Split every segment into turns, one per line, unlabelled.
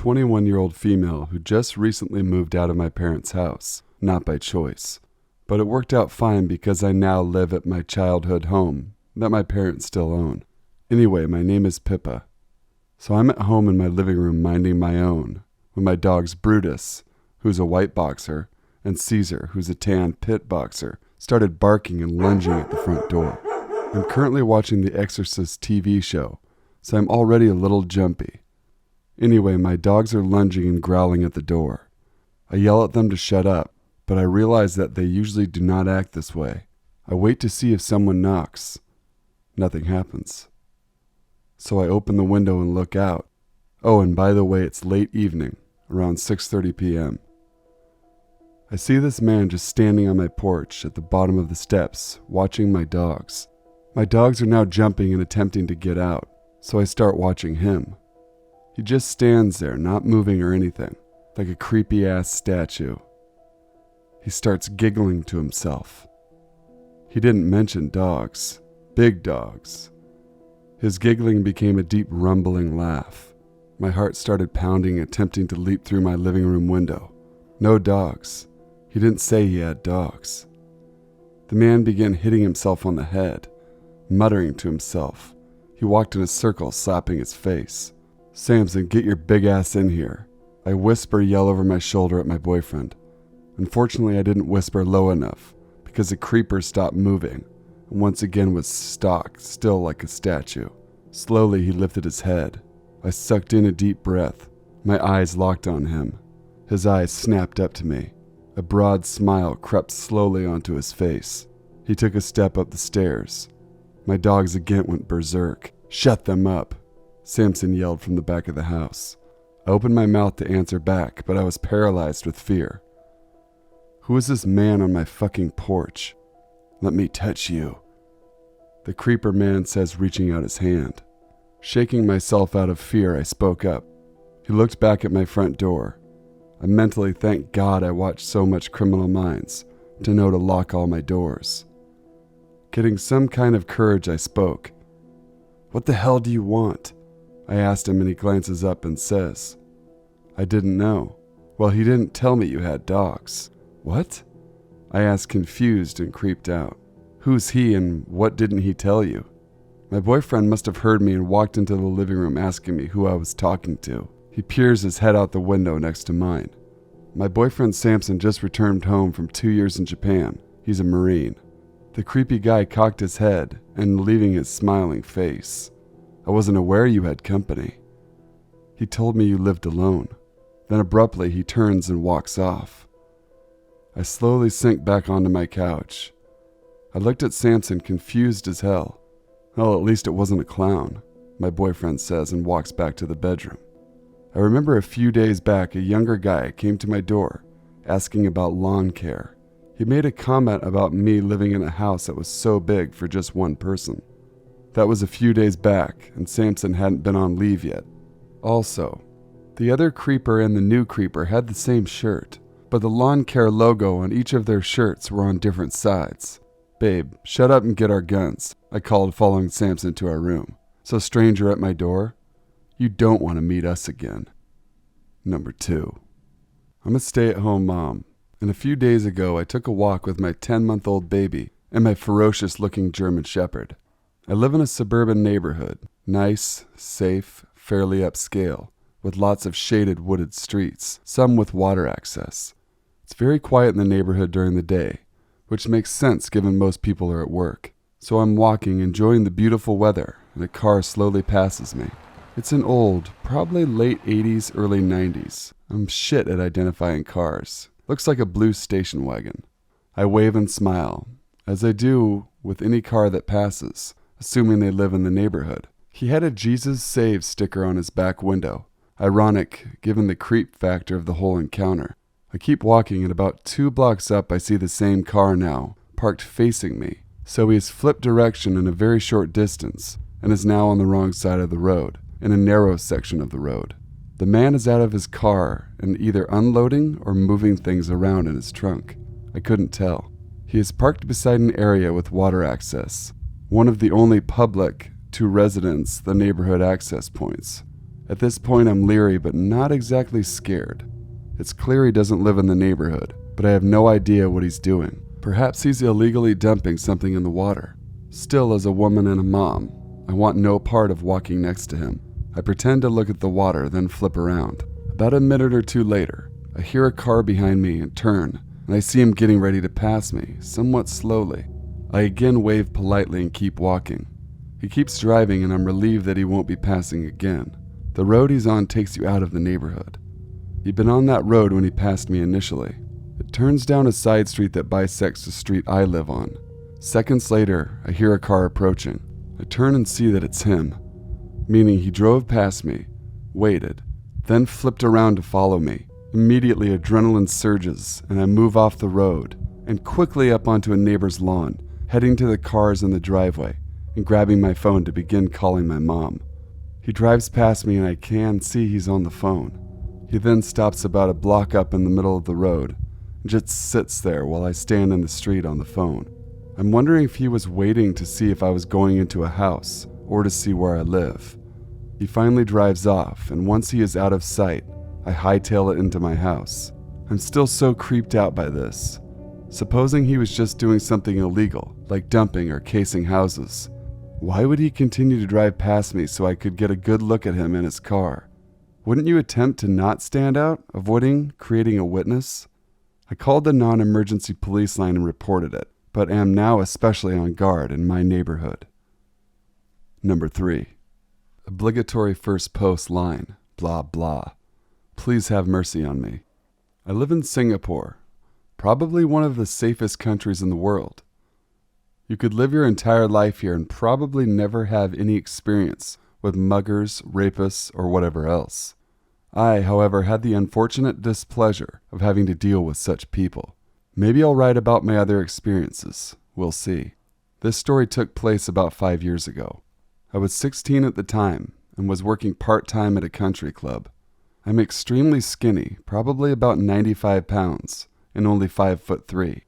21-year-old female who just recently moved out of my parents' house, not by choice. But it worked out fine because I now live at my childhood home that my parents still own. Anyway, my name is Pippa. So I'm at home in my living room minding my own when my dogs Brutus, who's a white boxer, and Caesar, who's a tan pit boxer, started barking and lunging at the front door. I'm currently watching the Exorcist TV show, so I'm already a little jumpy. Anyway, my dogs are lunging and growling at the door. I yell at them to shut up, but I realize that they usually do not act this way. I wait to see if someone knocks. Nothing happens. So I open the window and look out. Oh, and by the way, it's late evening, around 6:30 p.m. I see this man just standing on my porch at the bottom of the steps, watching my dogs. My dogs are now jumping and attempting to get out, so I start watching him. He just stands there, not moving or anything, like a creepy-ass statue. He starts giggling to himself. He didn't mention dogs, big dogs. His giggling became a deep rumbling laugh. My heart started pounding, attempting to leap through my living room window. No dogs. He didn't say he had dogs. The man began hitting himself on the head, muttering to himself. He walked in a circle, slapping his face. "Samson, get your big ass in here." I yell over my shoulder at my boyfriend. Unfortunately, I didn't whisper low enough because the creeper stopped moving and once again was stock still like a statue. Slowly, he lifted his head. I sucked in a deep breath. My eyes locked on him. His eyes snapped up to me. A broad smile crept slowly onto his face. He took a step up the stairs. My dogs again went berserk. "Shut them up," Samson yelled from the back of the house. I opened my mouth to answer back, but I was paralyzed with fear. Who is this man on my fucking porch? "Let me touch you," the creeper man says, reaching out his hand. Shaking myself out of fear, I spoke up. He looked back at my front door. I mentally thanked God I watched so much Criminal Minds to know to lock all my doors. Getting some kind of courage, I spoke. "What the hell do you want?" I asked him, and he glances up and says, "I didn't know." "Well, he didn't tell me you had dogs." "What?" I asked, confused and creeped out. Who's he and what didn't he tell you? My boyfriend must have heard me and walked into the living room asking me who I was talking to. He peers his head out the window next to mine. My boyfriend Samson just returned home from 2 years in Japan. He's a Marine. The creepy guy cocked his head and leaving his smiling face. "I wasn't aware you had company." "He told me you lived alone." Then abruptly he turns and walks off. I slowly sink back onto my couch. I looked at Samson, confused as hell. "Well, at least it wasn't a clown," my boyfriend says and walks back to the bedroom. I remember a few days back a younger guy came to my door asking about lawn care. He made a comment about me living in a house that was so big for just one person. That was a few days back, and Samson hadn't been on leave yet. Also, the other creeper and the new creeper had the same shirt, but the lawn care logo on each of their shirts were on different sides. "Babe, shut up and get our guns," I called, following Samson to our room. "So, stranger at my door, you don't want to meet us again." Number 2. I'm a stay-at-home mom, and a few days ago I took a walk with my 10-month-old baby and my ferocious-looking German Shepherd. I live in a suburban neighborhood, nice, safe, fairly upscale, with lots of shaded wooded streets, some with water access. It's very quiet in the neighborhood during the day, which makes sense given most people are at work. So I'm walking, enjoying the beautiful weather, and a car slowly passes me. It's an old, probably late 80s, early 90s. I'm shit at identifying cars. Looks like a blue station wagon. I wave and smile, as I do with any car that passes, assuming they live in the neighborhood. He had a Jesus Saves sticker on his back window. Ironic, given the creep factor of the whole encounter. I keep walking, and about 2 blocks up I see the same car now, parked facing me. So he has flipped direction in a very short distance, and is now on the wrong side of the road, in a narrow section of the road. The man is out of his car and either unloading or moving things around in his trunk. I couldn't tell. He is parked beside an area with water access, one of the only public to residents the neighborhood access points. At this point, I'm leery but not exactly scared. It's clear he doesn't live in the neighborhood, but I have no idea what he's doing. Perhaps he's illegally dumping something in the water. Still, as a woman and a mom, I want no part of walking next to him. I pretend to look at the water, then flip around. About a minute or two later, I hear a car behind me and turn, and I see him getting ready to pass me, somewhat slowly. I again wave politely and keep walking. He keeps driving, and I'm relieved that he won't be passing again. The road he's on takes you out of the neighborhood. He'd been on that road when he passed me initially. It turns down a side street that bisects the street I live on. Seconds later, I hear a car approaching. I turn and see that it's him, meaning he drove past me, waited, then flipped around to follow me. Immediately, adrenaline surges, and I move off the road and quickly up onto a neighbor's lawn, heading to the cars in the driveway and grabbing my phone to begin calling my mom. He drives past me and I can see he's on the phone. He then stops about a block up in the middle of the road and just sits there while I stand in the street on the phone. I'm wondering if he was waiting to see if I was going into a house or to see where I live. He finally drives off, and once he is out of sight, I hightail it into my house. I'm still so creeped out by this. Supposing he was just doing something illegal, like dumping or casing houses, why would he continue to drive past me so I could get a good look at him in his car? Wouldn't you attempt to not stand out, avoiding creating a witness? I called the non-emergency police line and reported it, but am now especially on guard in my neighborhood. Number 3. Obligatory first post line, blah blah. Please have mercy on me. I live in Singapore, probably one of the safest countries in the world. You could live your entire life here and probably never have any experience with muggers, rapists, or whatever else. I, however, had the unfortunate displeasure of having to deal with such people. Maybe I'll write about my other experiences. We'll see. This story took place about 5 years ago. I was 16 at the time and was working part-time at a country club. I'm extremely skinny, probably about 95 pounds, and only 5'3".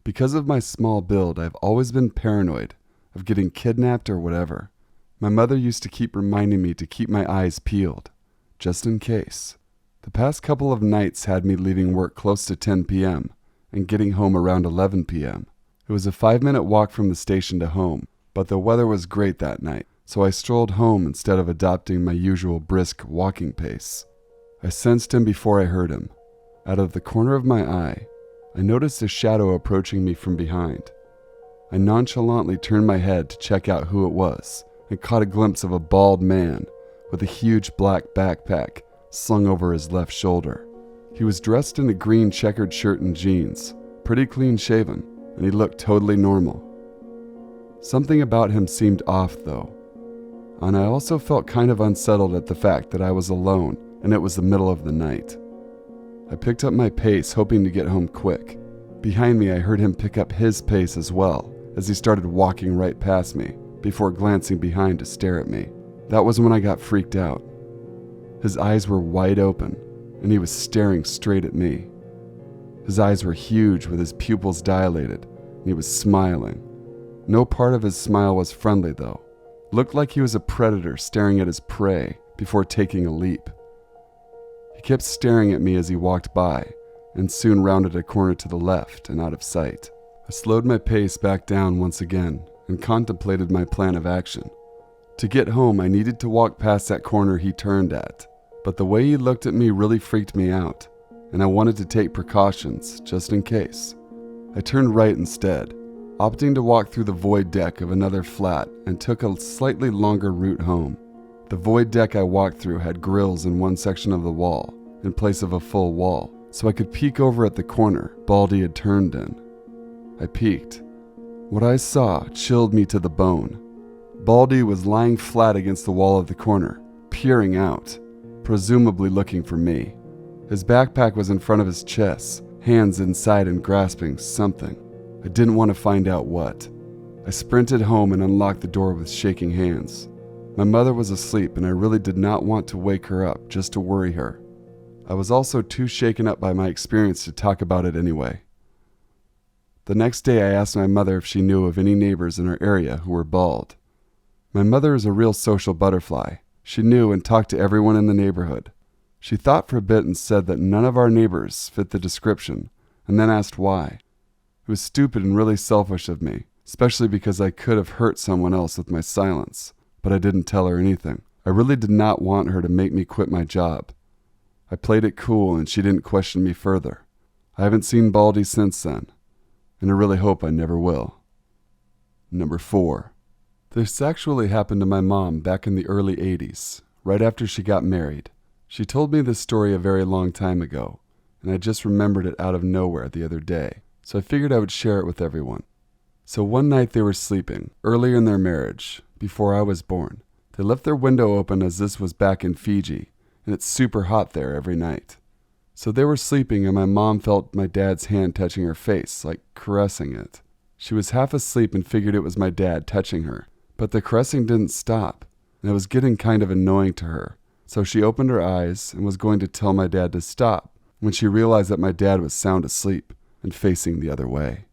Because of my small build, I've always been paranoid of getting kidnapped or whatever. My mother used to keep reminding me to keep my eyes peeled, just in case. The past couple of nights had me leaving work close to 10 p.m. and getting home around 11 p.m. It was a 5-minute walk from the station to home, but the weather was great that night, so I strolled home instead of adopting my usual brisk walking pace. I sensed him before I heard him. Out of the corner of my eye, I noticed a shadow approaching me from behind. I nonchalantly turned my head to check out who it was and caught a glimpse of a bald man with a huge black backpack slung over his left shoulder. He was dressed in a green checkered shirt and jeans, pretty clean shaven, and he looked totally normal. Something about him seemed off though, and I also felt kind of unsettled at the fact that I was alone and it was the middle of the night. I picked up my pace, hoping to get home quick. Behind me, I heard him pick up his pace as well, as he started walking right past me, before glancing behind to stare at me. That was when I got freaked out. His eyes were wide open, and he was staring straight at me. His eyes were huge with his pupils dilated, and he was smiling. No part of his smile was friendly though. Looked like he was a predator staring at his prey before taking a leap. He kept staring at me as he walked by, and soon rounded a corner to the left and out of sight. I slowed my pace back down once again and contemplated my plan of action. To get home, I needed to walk past that corner he turned at, but the way he looked at me really freaked me out, and I wanted to take precautions just in case. I turned right instead, opting to walk through the void deck of another flat and took a slightly longer route home. The void deck I walked through had grills in one section of the wall in place of a full wall, so I could peek over at the corner Baldy had turned in. I peeked. What I saw chilled me to the bone. Baldy was lying flat against the wall of the corner, peering out, presumably looking for me. His backpack was in front of his chest, hands inside and grasping something. I didn't want to find out what. I sprinted home and unlocked the door with shaking hands. My mother was asleep and I really did not want to wake her up just to worry her. I was also too shaken up by my experience to talk about it anyway. The next day I asked my mother if she knew of any neighbors in our area who were bald. My mother is a real social butterfly. She knew and talked to everyone in the neighborhood. She thought for a bit and said that none of our neighbors fit the description, and then asked why. It was stupid and really selfish of me, especially because I could have hurt someone else with my silence, but I didn't tell her anything. I really did not want her to make me quit my job. I played it cool and she didn't question me further. I haven't seen Baldy since then, and I really hope I never will. Number 4. This actually happened to my mom back in the early 80s, right after she got married. She told me this story a very long time ago, and I just remembered it out of nowhere the other day, so I figured I would share it with everyone. So one night they were sleeping, earlier in their marriage, before I was born. They left their window open as this was back in Fiji, and it's super hot there every night. So they were sleeping and my mom felt my dad's hand touching her face, like caressing it. She was half asleep and figured it was my dad touching her, but the caressing didn't stop, and it was getting kind of annoying to her. So she opened her eyes and was going to tell my dad to stop when she realized that my dad was sound asleep and facing the other way.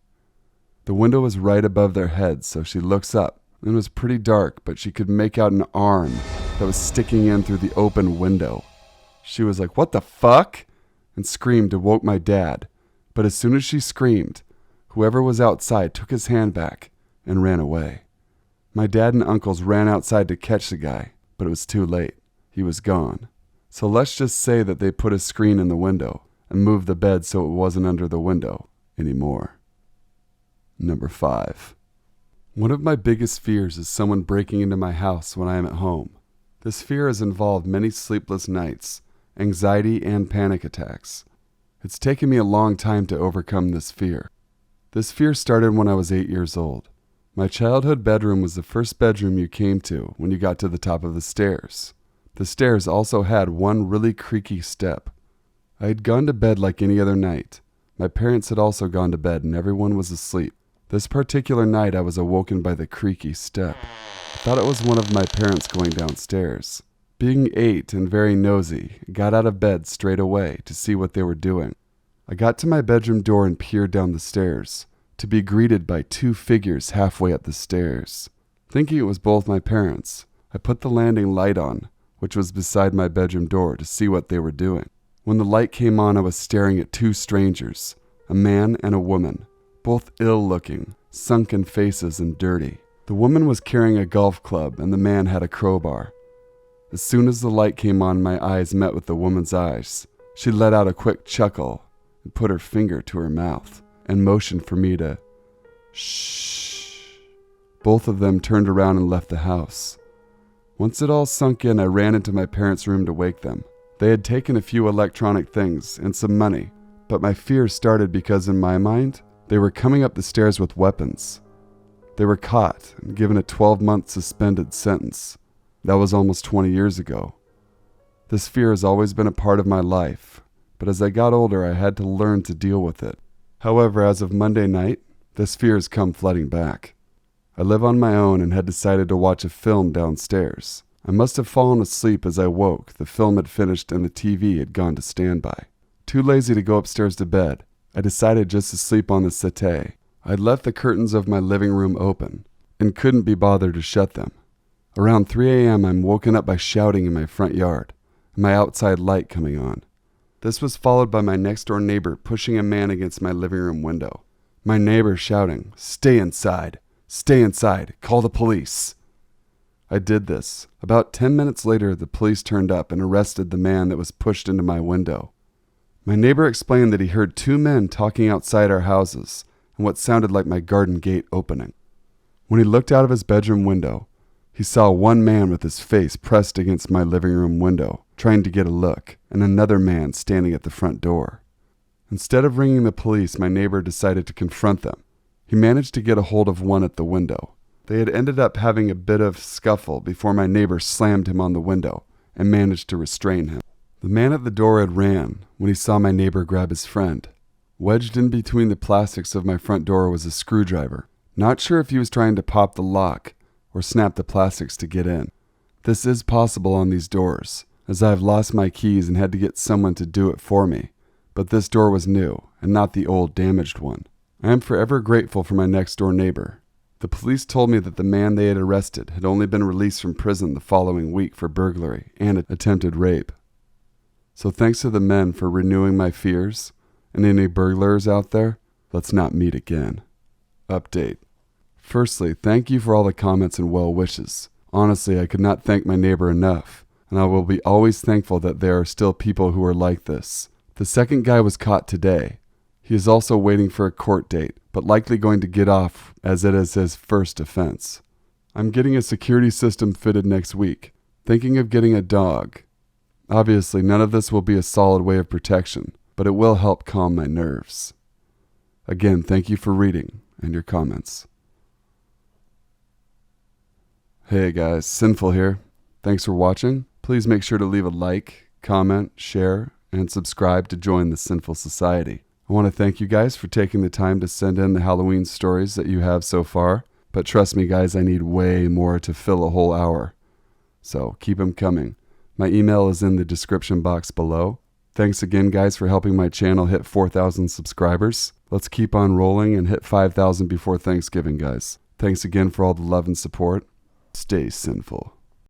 The window was right above their heads, so she looks up. It was pretty dark, but she could make out an arm that was sticking in through the open window. She was like, "What the fuck?" and screamed and woke my dad. But as soon as she screamed, whoever was outside took his hand back and ran away. My dad and uncles ran outside to catch the guy, but it was too late. He was gone. So let's just say that they put a screen in the window and moved the bed so it wasn't under the window anymore. Number 5. One of my biggest fears is someone breaking into my house when I am at home. This fear has involved many sleepless nights, anxiety, and panic attacks. It's taken me a long time to overcome this fear. This fear started when I was 8 years old. My childhood bedroom was the first bedroom you came to when you got to the top of the stairs. The stairs also had one really creaky step. I had gone to bed like any other night. My parents had also gone to bed and everyone was asleep. This particular night I was awoken by the creaky step. I thought it was one of my parents going downstairs. Being 8 and very nosy, I got out of bed straight away to see what they were doing. I got to my bedroom door and peered down the stairs, to be greeted by 2 figures halfway up the stairs. Thinking it was both my parents, I put the landing light on, which was beside my bedroom door, to see what they were doing. When the light came on, I was staring at 2 strangers, a man and a woman, both ill-looking, sunken faces and dirty. The woman was carrying a golf club and the man had a crowbar. As soon as the light came on, my eyes met with the woman's eyes. She let out a quick chuckle and put her finger to her mouth and motioned for me to shh. Both of them turned around and left the house. Once it all sunk in, I ran into my parents' room to wake them. They had taken a few electronic things and some money, but my fear started because in my mind, they were coming up the stairs with weapons. They were caught and given a 12-month suspended sentence. That was almost 20 years ago. This fear has always been a part of my life, but as I got older, I had to learn to deal with it. However, as of Monday night, this fear has come flooding back. I live on my own and had decided to watch a film downstairs. I must have fallen asleep as I woke. The film had finished and the TV had gone to standby. Too lazy to go upstairs to bed, I decided just to sleep on the settee. I'd left the curtains of my living room open and couldn't be bothered to shut them. Around 3 a.m., I'm woken up by shouting in my front yard and my outside light coming on. This was followed by my next-door neighbor pushing a man against my living room window. My neighbor shouting, "Stay inside! Stay inside! Call the police!" I did this. About 10 minutes later, the police turned up and arrested the man that was pushed into my window. My neighbor explained that he heard 2 men talking outside our houses and what sounded like my garden gate opening. When he looked out of his bedroom window, he saw one man with his face pressed against my living room window, trying to get a look, and another man standing at the front door. Instead of ringing the police, my neighbor decided to confront them. He managed to get a hold of one at the window. They had ended up having a bit of scuffle before my neighbor slammed him on the window and managed to restrain him. The man at the door had ran when he saw my neighbor grab his friend. Wedged in between the plastics of my front door was a screwdriver. Not sure if he was trying to pop the lock or snap the plastics to get in. This is possible on these doors, as I have lost my keys and had to get someone to do it for me. But this door was new and not the old damaged one. I am forever grateful for my next door neighbor. The police told me that the man they had arrested had only been released from prison the following week for burglary and attempted rape. So thanks to the men for renewing my fears, and any burglars out there, let's not meet again. Update. Firstly, thank you for all the comments and well wishes. Honestly, I could not thank my neighbor enough, and I will be always thankful that there are still people who are like this. The second guy was caught today. He is also waiting for a court date, but likely going to get off as it is his first offense. I'm getting a security system fitted next week, thinking of getting a dog. Obviously, none of this will be a solid way of protection, but it will help calm my nerves. Again, thank you for reading and your comments. Hey guys, Sinful here. Thanks for watching. Please make sure to leave a like, comment, share, and subscribe to join the Sinful Society. I want to thank you guys for taking the time to send in the Halloween stories that you have so far. But trust me guys, I need way more to fill a whole hour. So keep them coming. My email is in the description box below. Thanks again guys for helping my channel hit 4,000 subscribers. Let's keep on rolling and hit 5,000 before Thanksgiving guys. Thanks again for all the love and support. Stay sinful.